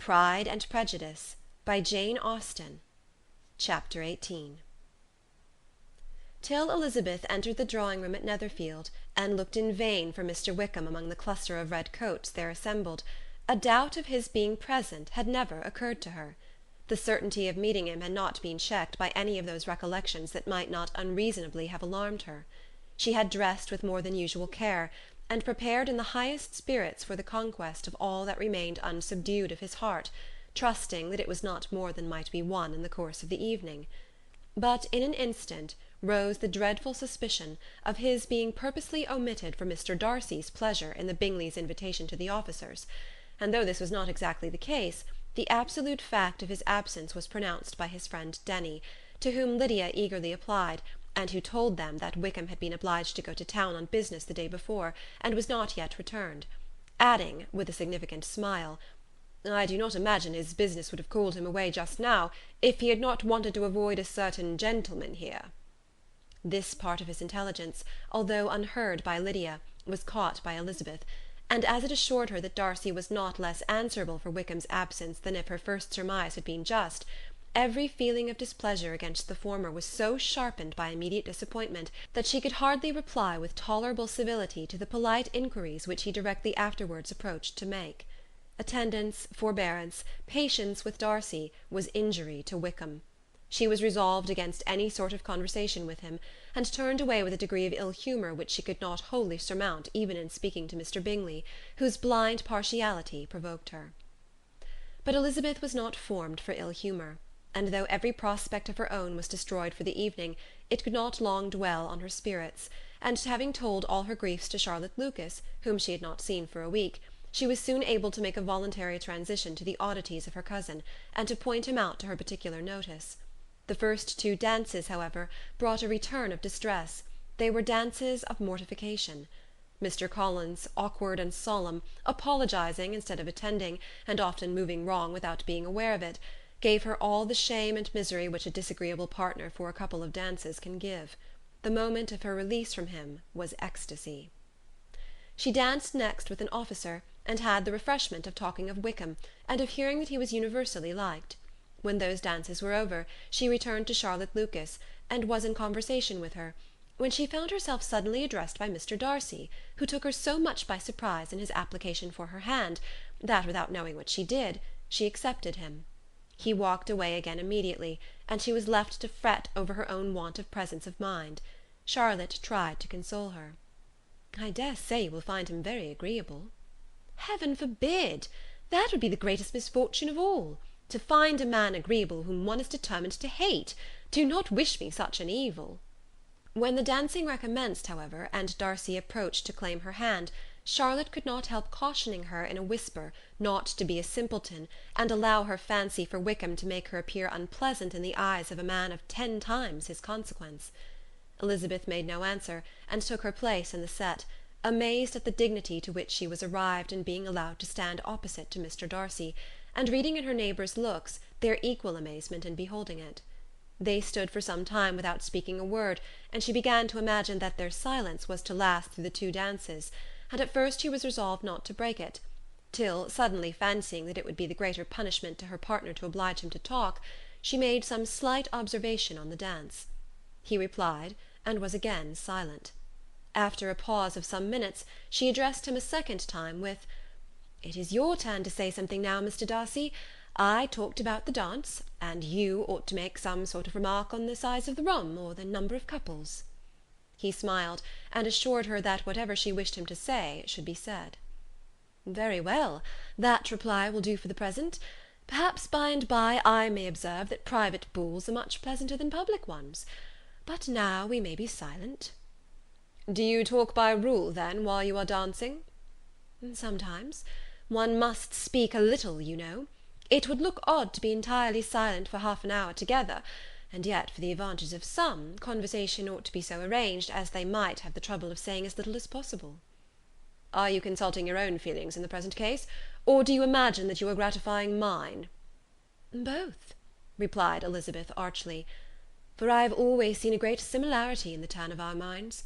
Pride and Prejudice by Jane Austen. Chapter 18. Till Elizabeth entered the drawing-room at Netherfield, and looked in vain for Mr. Wickham among the cluster of red coats there assembled, a doubt of his being present had never occurred to her. The certainty of meeting him had not been checked by any of those recollections that might not unreasonably have alarmed her. She had dressed with more than usual care, and prepared in the highest spirits for the conquest of all that remained unsubdued of his heart, trusting that it was not more than might be won in the course of the evening. But in an instant rose the dreadful suspicion of his being purposely omitted for Mr. Darcy's pleasure in the Bingleys' invitation to the officers, and though this was not exactly the case, the absolute fact of his absence was pronounced by his friend Denny, to whom Lydia eagerly applied, and who told them that Wickham had been obliged to go to town on business the day before, and was not yet returned; adding, with a significant smile, "I do not imagine his business would have called him away just now, if he had not wanted to avoid a certain gentleman here." This part of his intelligence, although unheard by Lydia, was caught by Elizabeth, and as it assured her that Darcy was not less answerable for Wickham's absence than if her first surmise had been just, every feeling of displeasure against the former was so sharpened by immediate disappointment that she could hardly reply with tolerable civility to the polite inquiries which he directly afterwards approached to make. Attendance, forbearance, patience with Darcy, was injury to Wickham. She was resolved against any sort of conversation with him, and turned away with a degree of ill humour which she could not wholly surmount even in speaking to Mr. Bingley, whose blind partiality provoked her. But Elizabeth was not formed for ill humour, and though every prospect of her own was destroyed for the evening, it could not long dwell on her spirits, and having told all her griefs to Charlotte Lucas, whom she had not seen for a week, she was soon able to make a voluntary transition to the oddities of her cousin, and to point him out to her particular notice. The first two dances, however, brought a return of distress. They were dances of mortification. Mr. Collins, awkward and solemn, apologizing instead of attending, and often moving wrong without being aware of it, gave her all the shame and misery which a disagreeable partner for a couple of dances can give. The moment of her release from him was ecstasy. She danced next with an officer, and had the refreshment of talking of Wickham, and of hearing that he was universally liked. When those dances were over, she returned to Charlotte Lucas, and was in conversation with her, when she found herself suddenly addressed by Mr. Darcy, who took her so much by surprise in his application for her hand, that, without knowing what she did, she accepted him. He walked away again immediately, and she was left to fret over her own want of presence of mind. Charlotte tried to console her. "I dare say you will find him very agreeable." "Heaven forbid! That would be the greatest misfortune of all. To find a man agreeable whom one is determined to hate. Do not wish me such an evil." When the dancing recommenced, however, and Darcy approached to claim her hand, Charlotte could not help cautioning her in a whisper not to be a simpleton, and allow her fancy for Wickham to make her appear unpleasant in the eyes of a man of 10 times his consequence. Elizabeth made no answer, and took her place in the set, amazed at the dignity to which she was arrived in being allowed to stand opposite to Mr. Darcy, and reading in her neighbours' looks their equal amazement in beholding it. They stood for some time without speaking a word, and she began to imagine that their silence was to last through the 2 dances, and at first she was resolved not to break it, till, suddenly fancying that it would be the greater punishment to her partner to oblige him to talk, she made some slight observation on the dance. He replied, and was again silent. After a pause of some minutes, she addressed him a second time with, "It is your turn to say something now, Mr. Darcy. I talked about the dance, and you ought to make some sort of remark on the size of the room, or the number of couples." He smiled, and assured her that whatever she wished him to say should be said. "Very well, that reply will do for the present. Perhaps by and by I may observe that private balls are much pleasanter than public ones. But now we may be silent." "Do you talk by rule, then, while you are dancing?" "Sometimes. One must speak a little, you know. It would look odd to be entirely silent for half an hour together, and yet, for the advantage of some, conversation ought to be so arranged as they might have the trouble of saying as little as possible." "Are you consulting your own feelings in the present case, or do you imagine that you are gratifying mine?" "Both," replied Elizabeth archly, "for I have always seen a great similarity in the turn of our minds.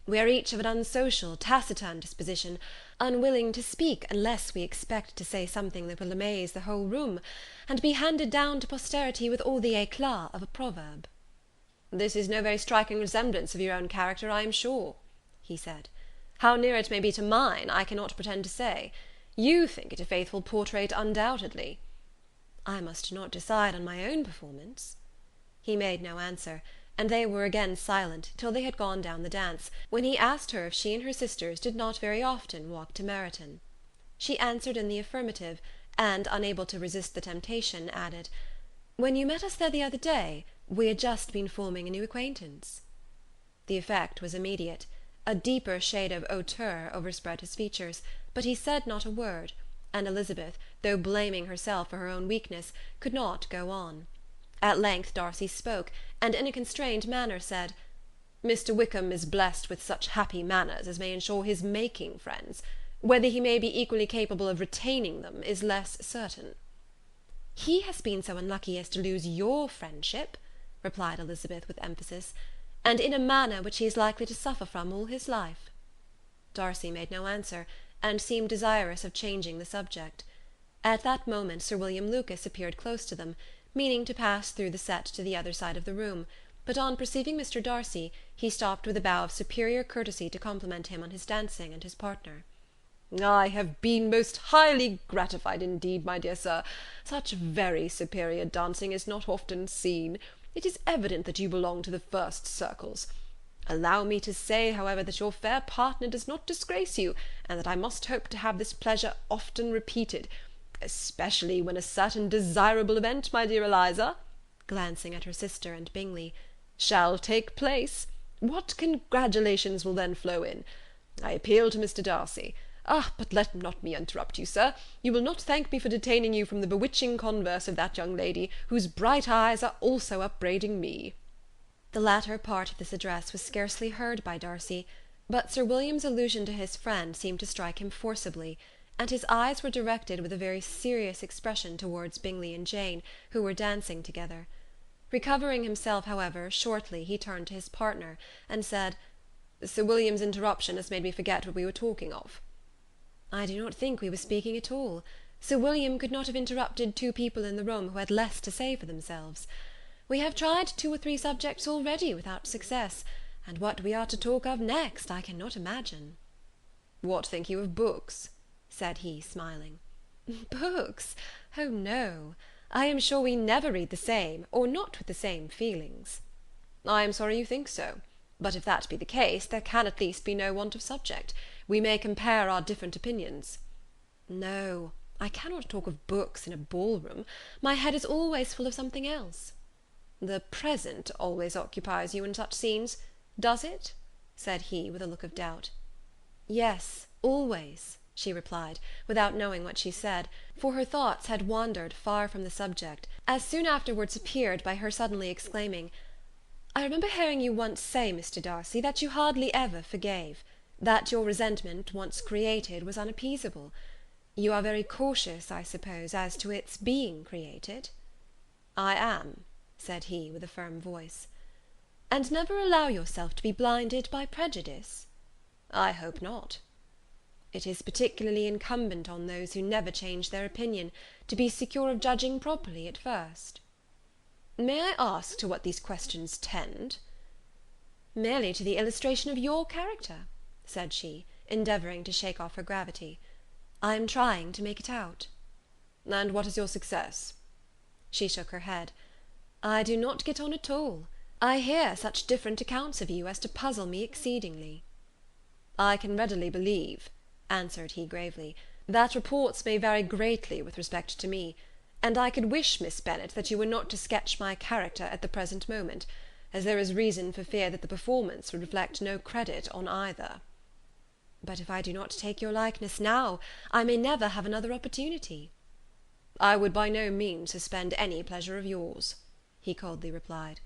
We are each of an unsocial, taciturn disposition, unwilling to speak unless we expect to say something that will amaze the whole room, and be handed down to posterity with all the éclat of a proverb." "This is no very striking resemblance of your own character, I am sure," he said. "How near it may be to mine, I cannot pretend to say. You think it a faithful portrait, undoubtedly." "I must not decide on my own performance." He made no answer, and they were again silent till they had gone down the dance, when he asked her if she and her sisters did not very often walk to Meryton. She answered in the affirmative, and, unable to resist the temptation, added, "When you met us there the other day, we had just been forming a new acquaintance." The effect was immediate. A deeper shade of hauteur overspread his features, but he said not a word, and Elizabeth, though blaming herself for her own weakness, could not go on. At length Darcy spoke, and in a constrained manner said, "Mr. Wickham is blessed with such happy manners as may ensure his making friends. Whether he may be equally capable of retaining them is less certain." "He has been so unlucky as to lose your friendship," replied Elizabeth with emphasis, "and in a manner which he is likely to suffer from all his life." Darcy made no answer, and seemed desirous of changing the subject. At that moment Sir William Lucas appeared close to them, meaning to pass through the set to the other side of the room, but on perceiving Mr. Darcy, he stopped with a bow of superior courtesy to compliment him on his dancing and his partner. "I have been most highly gratified indeed, my dear sir. Such very superior dancing is not often seen. It is evident that you belong to the first circles. Allow me to say, however, that your fair partner does not disgrace you, and that I must hope to have this pleasure often repeated, especially when a certain desirable event, my dear Eliza," glancing at her sister and Bingley, "shall take place. What congratulations will then flow in! I appeal to Mr. Darcy. But let not me interrupt you, sir. You will not thank me for detaining you from the bewitching converse of that young lady, whose bright eyes are also upbraiding me." The latter part of this address was scarcely heard by Darcy, but Sir William's allusion to his friend seemed to strike him forcibly, and his eyes were directed with a very serious expression towards Bingley and Jane, who were dancing together. Recovering himself, however, shortly, he turned to his partner, and said, "Sir William's interruption has made me forget what we were talking of." "I do not think we were speaking at all. Sir William could not have interrupted two people in the room who had less to say for themselves. We have tried 2 or 3 subjects already without success, and what we are to talk of next I cannot imagine." "What think you of books?" said he, smiling. "Books? Oh, no. I am sure we never read the same, or not with the same feelings." "I am sorry you think so. But if that be the case, there can at least be no want of subject. We may compare our different opinions." "No, I cannot talk of books in a ball-room. My head is always full of something else." "The present always occupies you in such scenes, does it?" said he, with a look of doubt. "Yes, always," she replied, without knowing what she said, for her thoughts had wandered far from the subject, as soon afterwards appeared by her suddenly exclaiming, "I remember hearing you once say, Mr. Darcy, that you hardly ever forgave, that your resentment, once created, was unappeasable. You are very cautious, I suppose, as to its being created?" "I am," said he, with a firm voice. "And never allow yourself to be blinded by prejudice?" "I hope not." "It is particularly incumbent on those who never change their opinion, to be secure of judging properly at first." "May I ask to what these questions tend?" "Merely to the illustration of your character," said she, endeavouring to shake off her gravity. "I am trying to make it out." "And what is your success?" She shook her head. "I do not get on at all. I hear such different accounts of you as to puzzle me exceedingly." "I can readily believe," answered he gravely, "that reports may vary greatly with respect to me, and I could wish, Miss Bennet, that you were not to sketch my character at the present moment, as there is reason for fear that the performance would reflect no credit on either." "But if I do not take your likeness now, I may never have another opportunity." "I would by no means suspend any pleasure of yours," he coldly replied.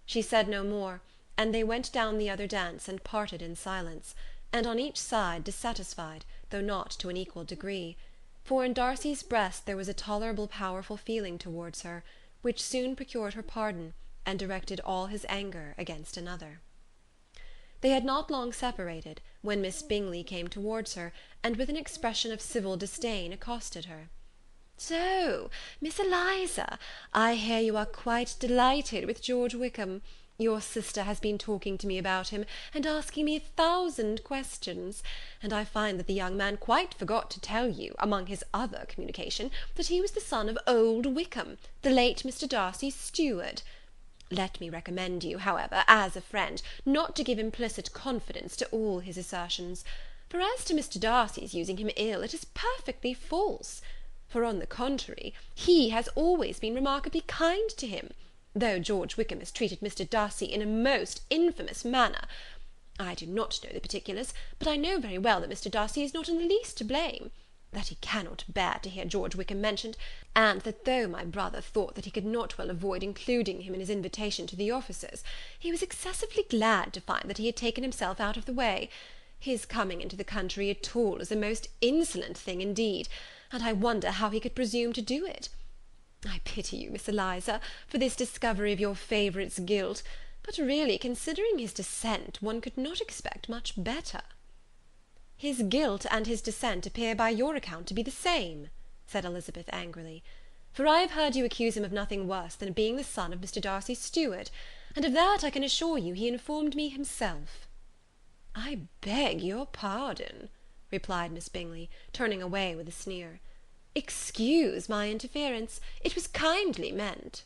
She said no more, and they went down the other dance and parted in silence, and on each side dissatisfied, though not to an equal degree; for in Darcy's breast there was a tolerable powerful feeling towards her, which soon procured her pardon, and directed all his anger against another. They had not long separated, when Miss Bingley came towards her, and with an expression of civil disdain accosted her. "So, Miss Eliza, I hear you are quite delighted with George Wickham. Your sister has been talking to me about him, and asking me 1,000 questions, and I find that the young man quite forgot to tell you, among his other communication, that he was the son of old Wickham, the late Mr. Darcy's steward. Let me recommend you, however, as a friend, not to give implicit confidence to all his assertions; for as to Mr. Darcy's using him ill, it is perfectly false; for, on the contrary, he has always been remarkably kind to him, though George Wickham has treated Mr. Darcy in a most infamous manner. I do not know the particulars, but I know very well that Mr. Darcy is not in the least to blame, that he cannot bear to hear George Wickham mentioned, and that though my brother thought that he could not well avoid including him in his invitation to the officers, he was excessively glad to find that he had taken himself out of the way. His coming into the country at all is a most insolent thing indeed, and I wonder how he could presume to do it. I pity you, Miss Eliza, for this discovery of your favourite's guilt, but really, considering his descent, one could not expect much better." "His guilt and his descent appear by your account to be the same," said Elizabeth angrily, "for I have heard you accuse him of nothing worse than being the son of Mr. Darcy's steward, and of that I can assure you he informed me himself." "I beg your pardon," replied Miss Bingley, turning away with a sneer. "Excuse my interference, it was kindly meant."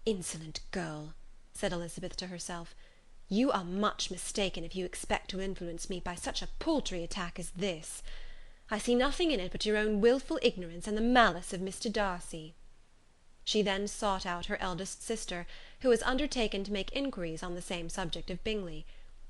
"Insolent girl," said Elizabeth to herself, "you are much mistaken if you expect to influence me by such a paltry attack as this. I see nothing in it but your own wilful ignorance and the malice of Mr. Darcy." She then sought out her eldest sister, who was undertaken to make inquiries on the same subject of Bingley.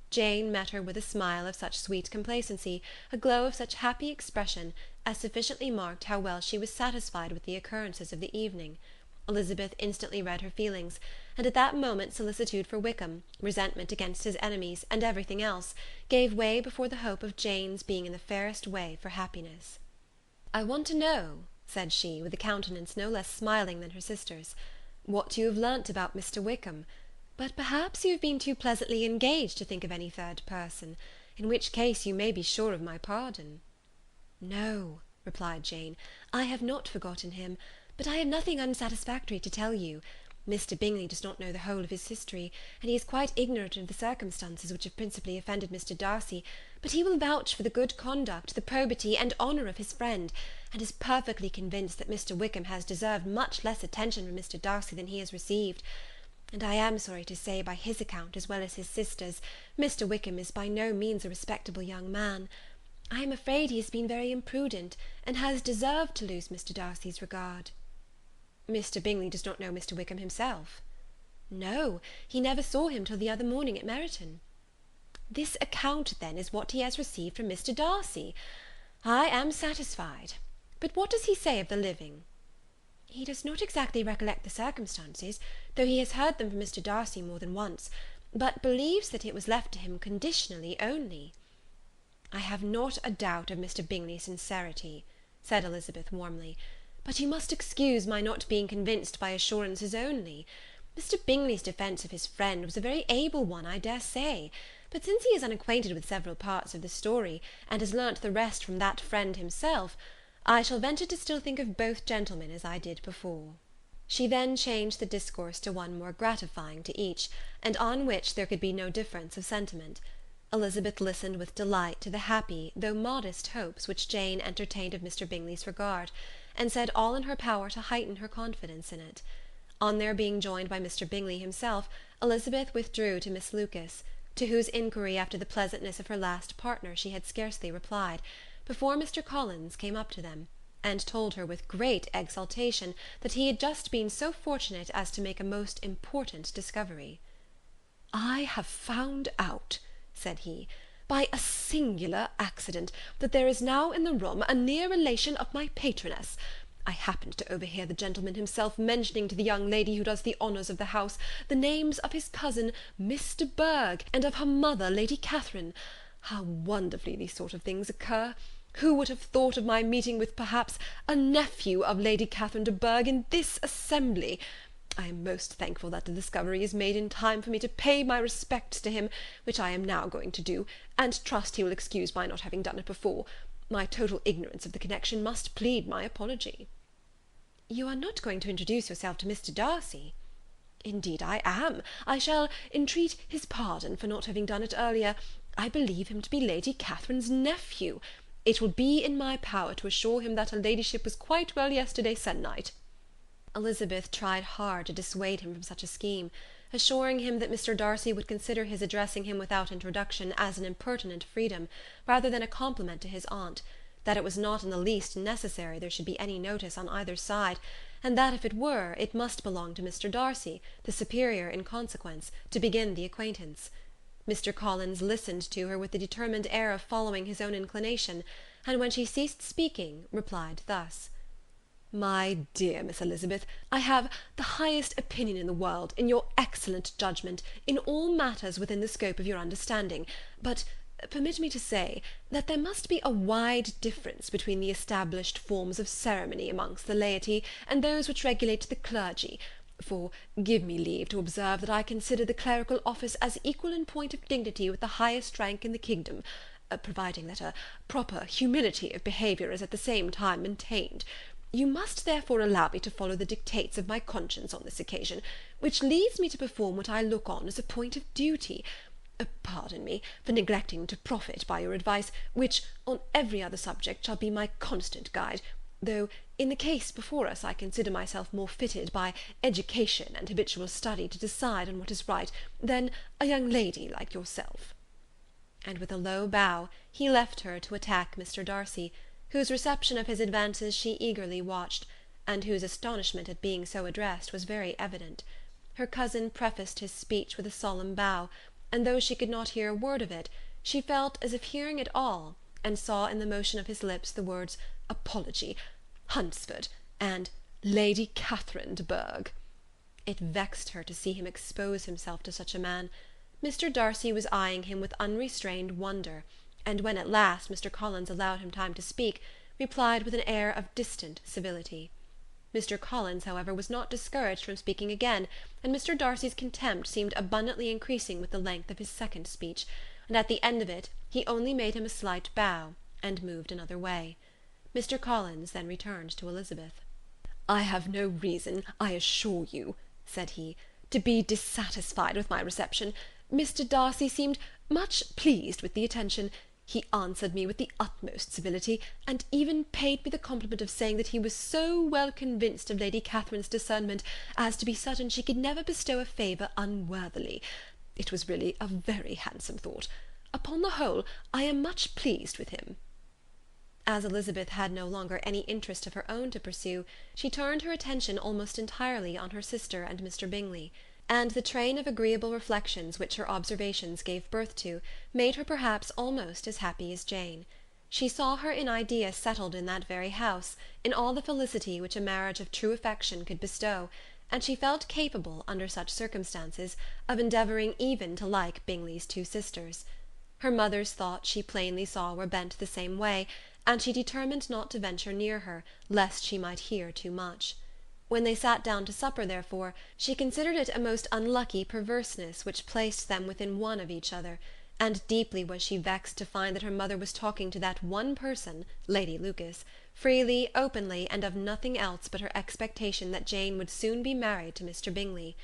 Jane met her with a smile of such sweet complacency, a glow of such happy expression, as sufficiently marked how well she was satisfied with the occurrences of the evening. Elizabeth instantly read her feelings, and at that moment solicitude for Wickham, resentment against his enemies, and everything else, gave way before the hope of Jane's being in the fairest way for happiness. "I want to know," said she, with a countenance no less smiling than her sister's, "what you have learnt about Mr. Wickham. But perhaps you have been too pleasantly engaged to think of any third person, in which case you may be sure of my pardon." "No," replied Jane, "I have not forgotten him, but I have nothing unsatisfactory to tell you. Mr. Bingley does not know the whole of his history, and he is quite ignorant of the circumstances which have principally offended Mr. Darcy, but he will vouch for the good conduct, the probity, and honour of his friend, and is perfectly convinced that Mr. Wickham has deserved much less attention from Mr. Darcy than he has received. And I am sorry to say, by his account, as well as his sister's, Mr. Wickham is by no means a respectable young man. I am afraid he has been very imprudent, and has deserved to lose Mr. Darcy's regard." "Mr. Bingley does not know Mr. Wickham himself?" "No, he never saw him till the other morning at Meryton." "This account, then, is what he has received from Mr. Darcy. I am satisfied. But what does he say of the living?" "He does not exactly recollect the circumstances, though he has heard them from Mr. Darcy more than once, but believes that it was left to him conditionally only." "I have not a doubt of Mr. Bingley's sincerity," said Elizabeth warmly, "but you must excuse my not being convinced by assurances only. Mr. Bingley's defence of his friend was a very able one, I dare say, but since he is unacquainted with several parts of the story, and has learnt the rest from that friend himself, I shall venture to still think of both gentlemen as I did before." She then changed the discourse to one more gratifying to each, and on which there could be no difference of sentiment. Elizabeth listened with delight to the happy, though modest hopes which Jane entertained of Mr. Bingley's regard, and said all in her power to heighten her confidence in it. On their being joined by Mr. Bingley himself, Elizabeth withdrew to Miss Lucas, to whose inquiry after the pleasantness of her last partner she had scarcely replied, before Mr. Collins came up to them, and told her with great exultation that he had just been so fortunate as to make a most important discovery. "I have found out," said he, "by a singular accident, that there is now in the room a near relation of my patroness. I happened to overhear the gentleman himself mentioning to the young lady who does the honours of the house the names of his cousin, Miss de Bourgh, and of her mother, Lady Catherine. How wonderfully these sort of things occur! Who would have thought of my meeting with, perhaps, a nephew of Lady Catherine de Bourgh in this assembly? I am most thankful that the discovery is made in time for me to pay my respects to him, which I am now going to do, and trust he will excuse my not having done it before. My total ignorance of the connection must plead my apology." "You are not going to introduce yourself to Mr. Darcy?" "Indeed I am. I shall entreat his pardon for not having done it earlier. I believe him to be Lady Catherine's nephew. It will be in my power to assure him that her ladyship was quite well yesterday se'nnight." Elizabeth tried hard to dissuade him from such a scheme, assuring him that Mr. Darcy would consider his addressing him without introduction as an impertinent freedom, rather than a compliment to his aunt, that it was not in the least necessary there should be any notice on either side, and that if it were, it must belong to Mr. Darcy, the superior in consequence, to begin the acquaintance. Mr. Collins listened to her with the determined air of following his own inclination, and when she ceased speaking, replied thus: "My dear Miss Elizabeth, I have the highest opinion in the world, in your excellent judgment, in all matters within the scope of your understanding, but permit me to say, that there must be a wide difference between the established forms of ceremony amongst the laity, and those which regulate the clergy, for give me leave to observe that I consider the clerical office as equal in point of dignity with the highest rank in the kingdom, providing that a proper humility of behaviour is at the same time maintained. You must therefore allow me to follow the dictates of my conscience on this occasion, which leads me to perform what I look on as a point of duty. Pardon me for neglecting to profit by your advice, which, on every other subject, shall be my constant guide, though, in the case before us, I consider myself more fitted by education and habitual study to decide on what is right, than a young lady like yourself." And with a low bow, he left her to attack Mr. Darcy, whose reception of his advances she eagerly watched, and whose astonishment at being so addressed was very evident. Her cousin prefaced his speech with a solemn bow, and though she could not hear a word of it, she felt as if hearing it all, and saw in the motion of his lips the words apology, Hunsford, and Lady Catherine de Bourgh. It vexed her to see him expose himself to such a man. Mr. Darcy was eyeing him with unrestrained wonder, and when at last Mr. Collins allowed him time to speak, replied with an air of distant civility. Mr. Collins, however, was not discouraged from speaking again, and Mr. Darcy's contempt seemed abundantly increasing with the length of his second speech, and at the end of it he only made him a slight bow, and moved another way. Mr. Collins then returned to Elizabeth. "I have no reason, I assure you," said he, "to be dissatisfied with my reception. Mr. Darcy seemed much pleased with the attention. He answered me with the utmost civility, and even paid me the compliment of saying that he was so well convinced of Lady Catherine's discernment as to be certain she could never bestow a favour unworthily. It was really a very handsome thought. Upon the whole, I am much pleased with him." As Elizabeth had no longer any interest of her own to pursue, she turned her attention almost entirely on her sister and Mr. Bingley, and the train of agreeable reflections which her observations gave birth to made her perhaps almost as happy as Jane. She saw her in idea settled in that very house, in all the felicity which a marriage of true affection could bestow, and she felt capable, under such circumstances, of endeavouring even to like Bingley's two sisters. Her mother's thoughts she plainly saw were bent the same way, and she determined not to venture near her, lest she might hear too much. When they sat down to supper, therefore, she considered it a most unlucky perverseness which placed them within one of each other, and deeply was she vexed to find that her mother was talking to that one person, Lady Lucas, freely, openly, and of nothing else but her expectation that Jane would soon be married to Mr. Bingley.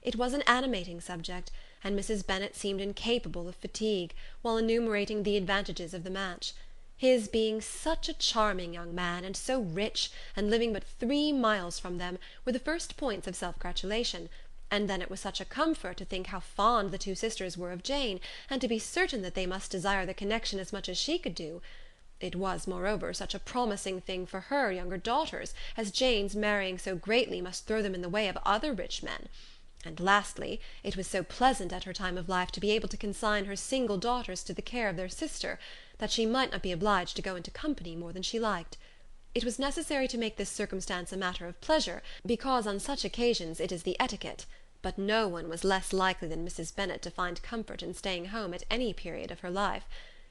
It was an animating subject, and Mrs. Bennet seemed incapable of fatigue, while enumerating the advantages of the match. His being such a charming young man, and so rich, and living but 3 miles from them, were the first points of self-gratulation, and then it was such a comfort to think how fond the two sisters were of Jane, and to be certain that they must desire the connection as much as she could do. It was, moreover, such a promising thing for her younger daughters, as Jane's marrying so greatly must throw them in the way of other rich men. And lastly, it was so pleasant at her time of life to be able to consign her single daughters to the care of their sister, that she might not be obliged to go into company more than she liked. It was necessary to make this circumstance a matter of pleasure, because on such occasions it is the etiquette, but no one was less likely than Mrs. Bennet to find comfort in staying home at any period of her life.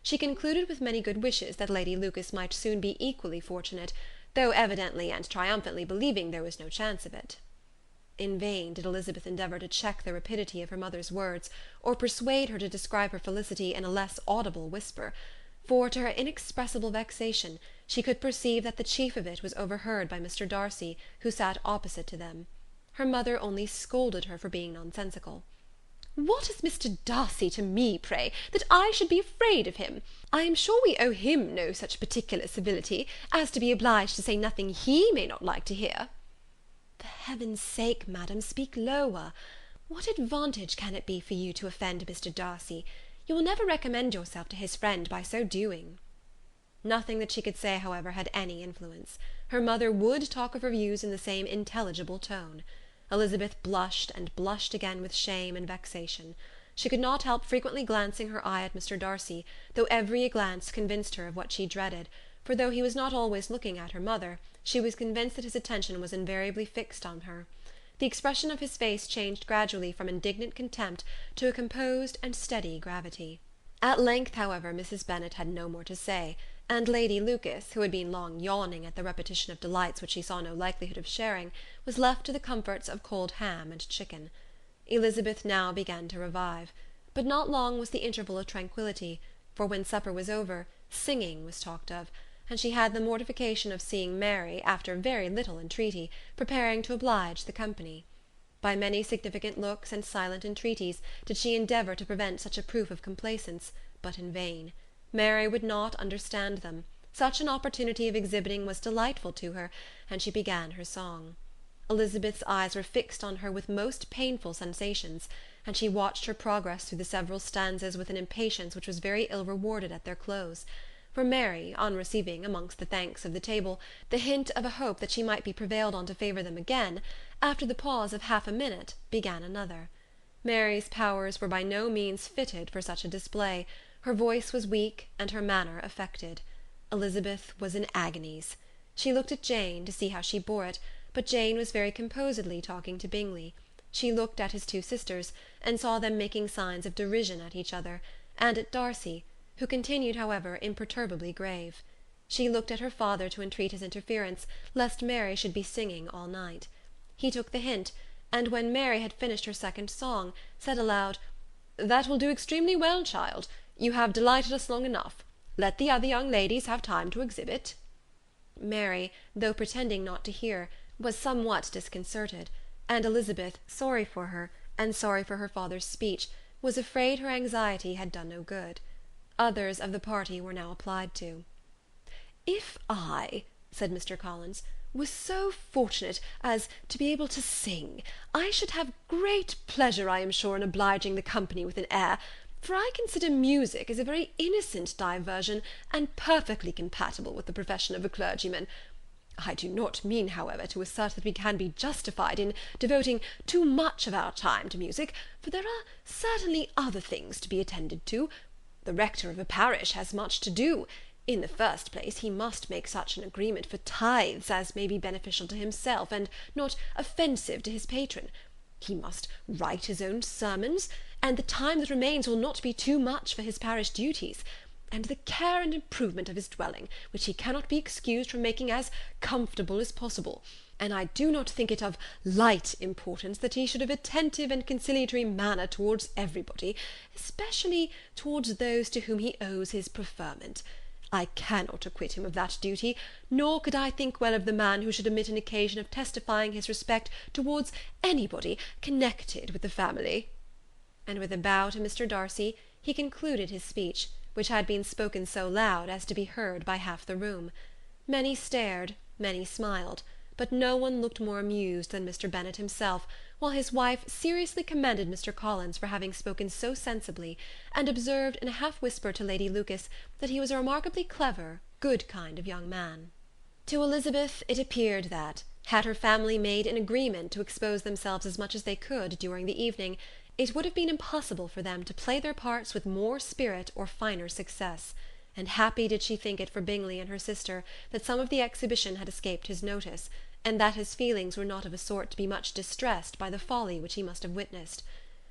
She concluded with many good wishes that Lady Lucas might soon be equally fortunate, though evidently and triumphantly believing there was no chance of it. In vain did Elizabeth endeavour to check the rapidity of her mother's words, or persuade her to describe her felicity in a less audible whisper, for, to her inexpressible vexation, she could perceive that the chief of it was overheard by Mr. Darcy, who sat opposite to them. Her mother only scolded her for being nonsensical. "What is Mr. Darcy to me, pray, that I should be afraid of him? I am sure we owe him no such particular civility, as to be obliged to say nothing he may not like to hear." "For heaven's sake, madam, speak lower. What advantage can it be for you to offend Mr. Darcy? You will never recommend yourself to his friend by so doing." Nothing that she could say, however, had any influence. Her mother would talk of her views in the same intelligible tone. Elizabeth blushed and blushed again with shame and vexation. She could not help frequently glancing her eye at Mr. Darcy, though every glance convinced her of what she dreaded, for though he was not always looking at her mother, she was convinced that his attention was invariably fixed on her. The expression of his face changed gradually from indignant contempt to a composed and steady gravity. At length, however, Mrs. Bennet had no more to say, and Lady Lucas, who had been long yawning at the repetition of delights which she saw no likelihood of sharing, was left to the comforts of cold ham and chicken. Elizabeth now began to revive, but not long was the interval of tranquillity, for when supper was over, singing was talked of, and she had the mortification of seeing Mary, after very little entreaty, preparing to oblige the company. By many significant looks and silent entreaties did she endeavour to prevent such a proof of complaisance, but in vain. Mary would not understand them. Such an opportunity of exhibiting was delightful to her, and she began her song. Elizabeth's eyes were fixed on her with most painful sensations, and she watched her progress through the several stanzas with an impatience which was very ill rewarded at their close. For Mary, on receiving, amongst the thanks of the table, the hint of a hope that she might be prevailed on to favour them again, after the pause of half a minute, began another. Mary's powers were by no means fitted for such a display. Her voice was weak, and her manner affected. Elizabeth was in agonies. She looked at Jane, to see how she bore it, but Jane was very composedly talking to Bingley. She looked at his two sisters, and saw them making signs of derision at each other, and at Darcy, who continued, however, imperturbably grave. She looked at her father to entreat his interference, lest Mary should be singing all night. He took the hint, and when Mary had finished her second song, said aloud, "That will do extremely well, child. You have delighted us long enough. Let the other young ladies have time to exhibit." Mary, though pretending not to hear, was somewhat disconcerted, and Elizabeth, sorry for her, and sorry for her father's speech, was afraid her anxiety had done no good. Others of the party were now applied to. "If I," said Mr. Collins, "was so fortunate as to be able to sing, I should have great pleasure, I am sure, in obliging the company with an air, for I consider music as a very innocent diversion, and perfectly compatible with the profession of a clergyman. I do not mean, however, to assert that we can be justified in devoting too much of our time to music, for there are certainly other things to be attended to. The rector of a parish has much to do. In the first place, he must make such an agreement for tithes as may be beneficial to himself, and not offensive to his patron. He must write his own sermons, and the time that remains will not be too much for his parish duties, and the care and improvement of his dwelling, which he cannot be excused from making as comfortable as possible. And I do not think it of light importance that he should have attentive and conciliatory manner towards everybody, especially towards those to whom he owes his preferment. I cannot acquit him of that duty, nor could I think well of the man who should omit an occasion of testifying his respect towards anybody connected with the family." And with a bow to Mr. Darcy, he concluded his speech, which had been spoken so loud as to be heard by half the room. Many stared, many smiled, but no one looked more amused than Mr. Bennet himself, while his wife seriously commended Mr. Collins for having spoken so sensibly, and observed in a half-whisper to Lady Lucas that he was a remarkably clever, good kind of young man. To Elizabeth it appeared that, had her family made an agreement to expose themselves as much as they could during the evening, it would have been impossible for them to play their parts with more spirit or finer success, and happy did she think it for Bingley and her sister that some of the exhibition had escaped his notice, and that his feelings were not of a sort to be much distressed by the folly which he must have witnessed.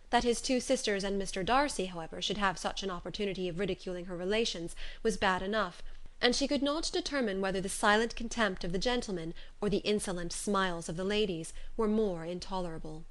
That his two sisters and Mr. Darcy, however, should have such an opportunity of ridiculing her relations was bad enough, and she could not determine whether the silent contempt of the gentlemen or the insolent smiles of the ladies were more intolerable.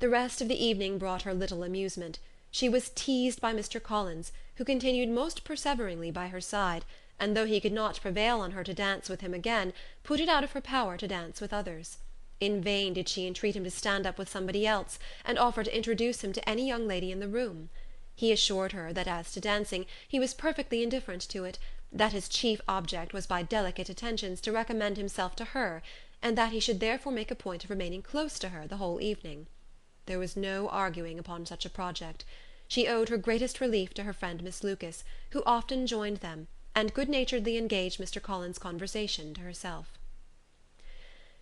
The rest of the evening brought her little amusement. She was teased by Mr. Collins, who continued most perseveringly by her side, and though he could not prevail on her to dance with him again, put it out of her power to dance with others. In vain did she entreat him to stand up with somebody else, and offer to introduce him to any young lady in the room. He assured her that as to dancing he was perfectly indifferent to it, that his chief object was by delicate attentions to recommend himself to her, and that he should therefore make a point of remaining close to her the whole evening. There was no arguing upon such a project. She owed her greatest relief to her friend Miss Lucas, who often joined them, and good-naturedly engaged Mr. Collins' conversation to herself.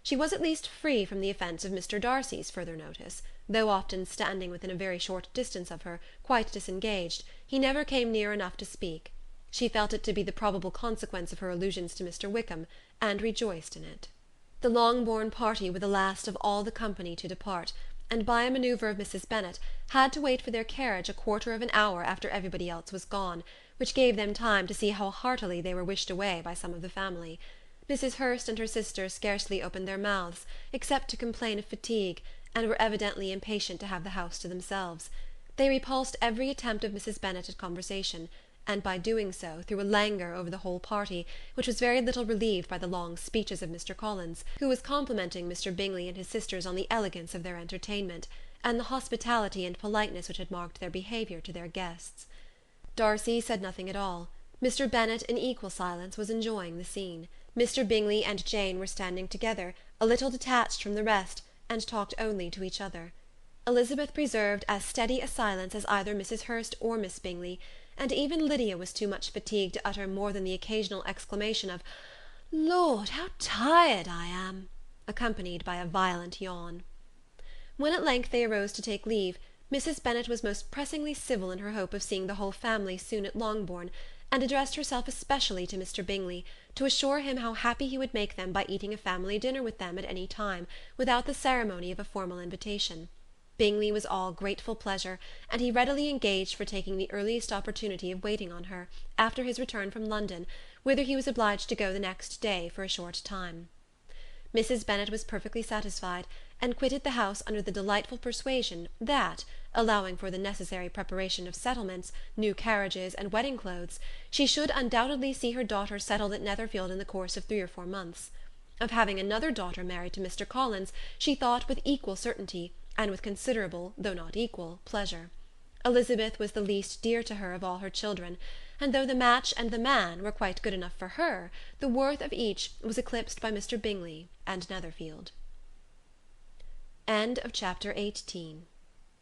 She was at least free from the offence of Mr. Darcy's further notice, though often standing within a very short distance of her, quite disengaged, he never came near enough to speak. She felt it to be the probable consequence of her allusions to Mr. Wickham, and rejoiced in it. The Longbourn party were the last of all the company to depart, and by a manoeuvre of Mrs. Bennet had to wait for their carriage a quarter of an hour after everybody else was gone, which gave them time to see how heartily they were wished away by some of the family. Mrs. Hurst and her sister scarcely opened their mouths, except to complain of fatigue, and were evidently impatient to have the house to themselves. They repulsed every attempt of Mrs. Bennet at conversation, and by doing so threw a languor over the whole party, which was very little relieved by the long speeches of Mr. Collins, who was complimenting Mr. Bingley and his sisters on the elegance of their entertainment, and the hospitality and politeness which had marked their behaviour to their guests. Darcy said nothing at all. Mr. Bennet, in equal silence, was enjoying the scene. Mr. Bingley and Jane were standing together, a little detached from the rest, and talked only to each other. Elizabeth preserved as steady a silence as either Mrs. Hurst or Miss Bingley, and even Lydia was too much fatigued to utter more than the occasional exclamation of "Lord, how tired I am!" accompanied by a violent yawn. When at length they arose to take leave, Mrs. Bennet was most pressingly civil in her hope of seeing the whole family soon at Longbourn, and addressed herself especially to Mr. Bingley, to assure him how happy he would make them by eating a family dinner with them at any time, without the ceremony of a formal invitation. Bingley was all grateful pleasure, and he readily engaged for taking the earliest opportunity of waiting on her, after his return from London, whither he was obliged to go the next day for a short time. Mrs. Bennet was perfectly satisfied, and quitted the house under the delightful persuasion that, allowing for the necessary preparation of settlements, new carriages, and wedding clothes, she should undoubtedly see her daughter settled at Netherfield in the course of 3 or 4 months. Of having another daughter married to Mr. Collins she thought with equal certainty, and with considerable, though not equal, pleasure. Elizabeth was the least dear to her of all her children, and though the match and the man were quite good enough for her, the worth of each was eclipsed by Mr. Bingley and Netherfield. End of Chapter 18.